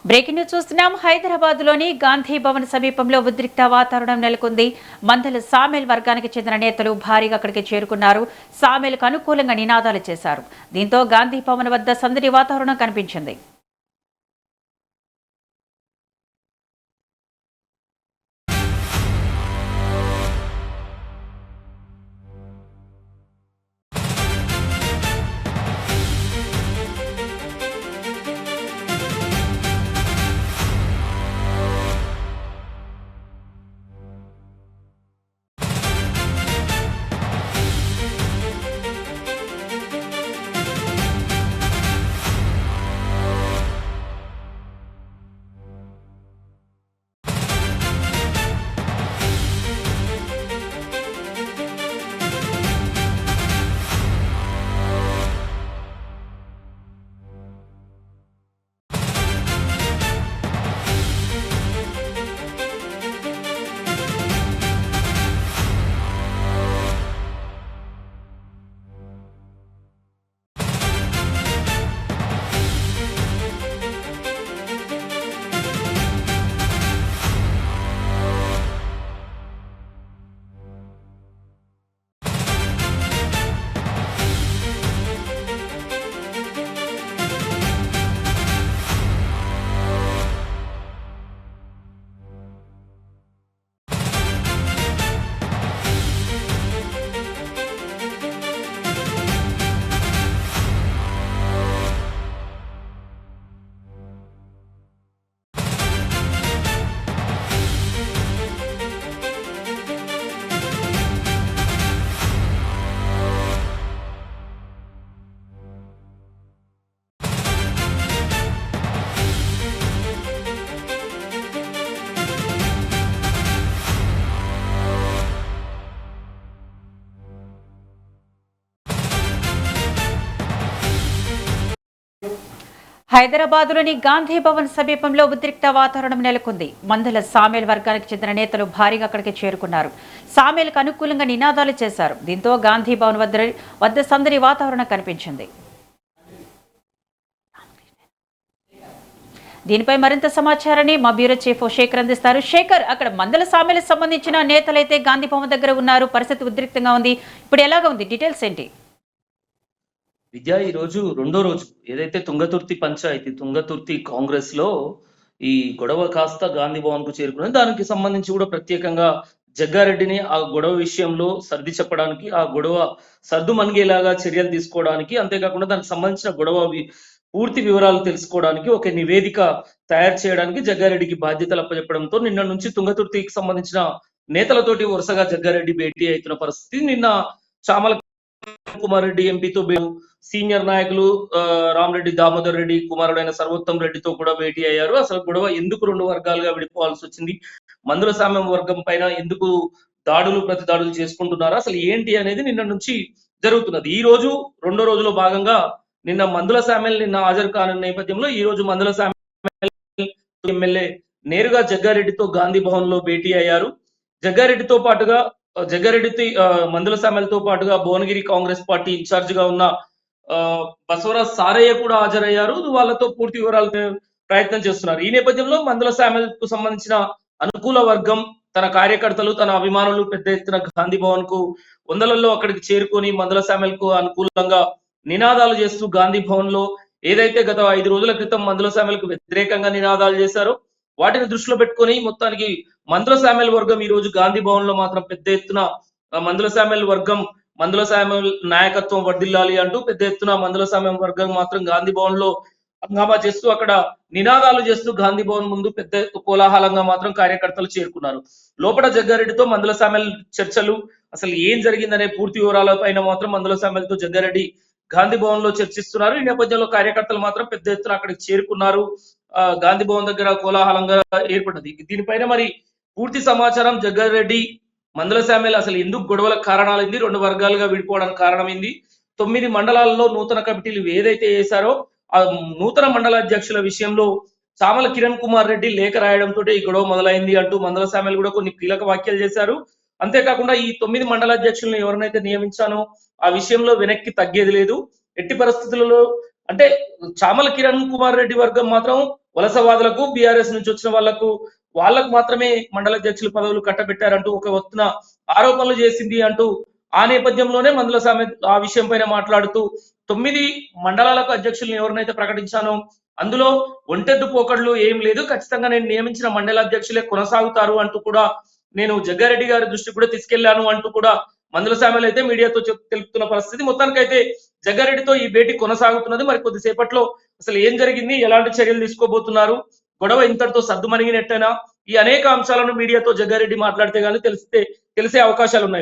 Breaking news చూస్తున్నాం. హైదరాబాద్ లోని గాంధీ భవన్ సమీపంలో ఉద్రిక్త వాతావరణం నెలకొంది. మందల సామెల్ వర్గానికి చెందిన నేతలు భారీగా అక్కడికి చేరుకున్నారు. సామెల్కు అనుకూలంగా నినాదాలు చేశారు. దీంతో గాంధీ భవన్ వద్ద సందడి వాతావరణం కనిపించింది. హైదరాబాద్లోని గాంధీ భవన్ సమీపంలో ఉద్రిక్త వాతావరణం నెలకొంది. మందల సామెల్ వర్గానికి చెందిన నేతలు భారీగా అక్కడికి చేరుకున్నారు. సామెల్కు అనుకూలంగా నినాదాలు చేశారు. దీంతో గాంధీ భవన్ వద్ద సందడి వాతావరణం కనిపించింది. దీనిపై మరింత సమాచారాన్ని మా బ్యూరో చీఫ్ శేఖర్ అందిస్తారు. శేఖర్, అక్కడ మందల సామెలకు సంబంధించిన నేతలైతే గాంధీ భవన్ దగ్గర ఉన్నారు. పరిస్థితి ఉద్రిక్తంగా ఉంది. ఇప్పుడు ఎలాగా ఉంది? డీటెయిల్స్ ఏంటి? విద్య ఈ రోజు రెండో రోజు ఏదైతే తుంగతుర్తి పంచాయతీ తుంగతుర్తి కాంగ్రెస్ లో ఈ గొడవ కాస్త గాంధీ భవన్ కు చేరుకున్నది. దానికి సంబంధించి కూడా ప్రత్యేకంగా జగ్గారెడ్డిని ఆ గొడవ విషయంలో సర్ది చెప్పడానికి, ఆ గొడవ సర్దు మనిగేలాగా చర్యలు తీసుకోవడానికి, అంతేకాకుండా దానికి సంబంధించిన గొడవ పూర్తి వివరాలు తెలుసుకోవడానికి ఒక నివేదిక తయారు చేయడానికి జగ్గారెడ్డికి బాధ్యతలు అప్పచెప్పడంతో నిన్న నుంచి తుంగతుర్తికి సంబంధించిన నేతలతోటి వరుసగా జగ్గారెడ్డి భేటీ అవుతున్న పరిస్థితి. నిన్న చామల కుమార్ రెడ్డి ఎంపీతో సీనియర్ నాయకులు రామరెడ్డి దామోదర్ రెడ్డి కుమారుడైన సర్వోత్తం రెడ్డితో కూడా భేటీ అయ్యారు. అసలు గొడవ ఎందుకు రెండు వర్గాలుగా విడిపోవాల్సి వచ్చింది, మందుల సామ్యం వర్గం పైన ఎందుకు ప్రతి దాడులు చేసుకుంటున్నారు, అసలు ఏంటి అనేది నిన్న నుంచి జరుగుతున్నది. ఈ రోజు రెండో రోజులో భాగంగా నిన్న మందుల సామ్యం నిన్న హాజరు కానున్న నేపథ్యంలో ఈ రోజు మందుల సామ్యం ఎమ్మెల్యే నేరుగా జగ్గారెడ్డితో గాంధీ భవన్ లో భేటీ అయ్యారు. జగ్గారెడ్డితో పాటుగా జగ్గారెడ్డి మందుల సామెలతో పాటుగా భువనగిరి కాంగ్రెస్ పార్టీ ఇన్ఛార్జ్ గా ఉన్న బసవరాజ్ సారయ్య కూడా హాజరయ్యారు. వాళ్ళతో పూర్తి వివరాలు ప్రయత్నం చేస్తున్నారు. ఈ నేపథ్యంలో మందుల సామెలకు సంబంధించిన అనుకూల వర్గం, తన కార్యకర్తలు, తన అభిమానులు పెద్ద ఎత్తున గాంధీ భవన్ కు వందలలో అక్కడికి చేరుకొని మందుల సామెలకు అనుకూలంగా నినాదాలు చేస్తూ గాంధీ భవన్ లో ఏదైతే గత 5 రోజుల క్రితం మందుల సామెలకు వ్యతిరేకంగా నినాదాలు చేశారో వాటిని దృష్టిలో పెట్టుకొని మొత్తానికి మందుల సామెల్ వర్గం ఈ రోజు గాంధీ భవన్ లో మాత్రం పెద్ద ఎత్తున మందుల సామెల్ వర్గం, మందుల సామెల్ నాయకత్వం వర్ధిల్లాలి అంటూ పెద్ద ఎత్తున మందుల సామ్యం వర్గం మాత్రం గాంధీ భవన్ లో హంగామా చేస్తూ అక్కడ నినాదాలు చేస్తూ గాంధీ భవన్ ముందు పెద్ద కోలాహలంగా మాత్రం కార్యకర్తలు చేరుకున్నారు. లోపల జగ్గారెడ్డితో మందుల సామెల్ చర్చలు, అసలు ఏం జరిగిందనే పూర్తి వివరాల పైన మాత్రం మందుల సామెలతో జగ్గారెడ్డి గాంధీ భవన్ లో చర్చిస్తున్నారు. ఈ నేపథ్యంలో కార్యకర్తలు మాత్రం పెద్ద ఎత్తున అక్కడికి చేరుకున్నారు. గాంధీ భవన్ దగ్గర కోలాహలంగా ఏర్పడ్డది. దీనిపైన మరి పూర్తి సమాచారం, జగ్గారెడ్డి మందుల సామెల్ అసలు ఎందుకు గొడవలకు కారణాలైంది, రెండు వర్గాలుగా విడిపోవడానికి కారణమైంది, 9 మండలాల్లో నూతన కమిటీలు ఏదైతే వేశారో ఆ నూతన మండల అధ్యక్షుల విషయంలో చామల కిరణ్ కుమార్ రెడ్డి లేఖ రాయడంతో ఈ గొడవ మొదలైంది అంటూ మందుల సామెల్ కూడా కొన్ని కీలక వ్యాఖ్యలు చేశారు. అంతేకాకుండా ఈ 9 మండల అధ్యక్షులను ఎవరినైతే నియమించానో ఆ విషయంలో వెనక్కి తగ్గేది లేదు, ఎట్టి పరిస్థితులలో అంటే చామల కిరణ్ కుమార్ రెడ్డి వర్గం మాత్రం వలసవాదులకు బీఆర్ఎస్ నుంచి వచ్చిన వాళ్ళకు మాత్రమే మండల అధ్యక్షుల పదవులు కట్టబెట్టారంటూ ఒక వస్తున్న ఆరోపణలు చేసింది అంటూ ఆ నేపథ్యంలోనే మందుల సామె ఆ విషయం పైన మాట్లాడుతూ 9 మండలాలకు అధ్యక్షులను ఎవరినైతే ప్రకటించానో అందులో ఒంటెద్దు పోకడ్లు ఏం లేదు, ఖచ్చితంగా నేను నియమించిన మండల అధ్యక్షులే కొనసాగుతారు అంటూ కూడా నేను జగ్గారెడ్డి గారి దృష్టికి కూడా తీసుకెళ్లాను అంటూ కూడా మందుల సామెలు అయితే మీడియాతో తెలుపుతున్న పరిస్థితి. మొత్తానికైతే జగ్గారెడ్డితో ఈ భేటీ కొనసాగుతున్నది. మరి కొద్దిసేపట్లో అసలు ఏం జరిగింది, ఎలాంటి చర్యలు తీసుకోబోతున్నారు, గొడవ ఇంతటితో సద్దుమణిగినట్టేనా, ఈ అనేక అంశాలను మీడియాతో జగ్గారెడ్డి మాట్లాడితే గానీ తెలిసే అవకాశాలు ఉన్నాయి.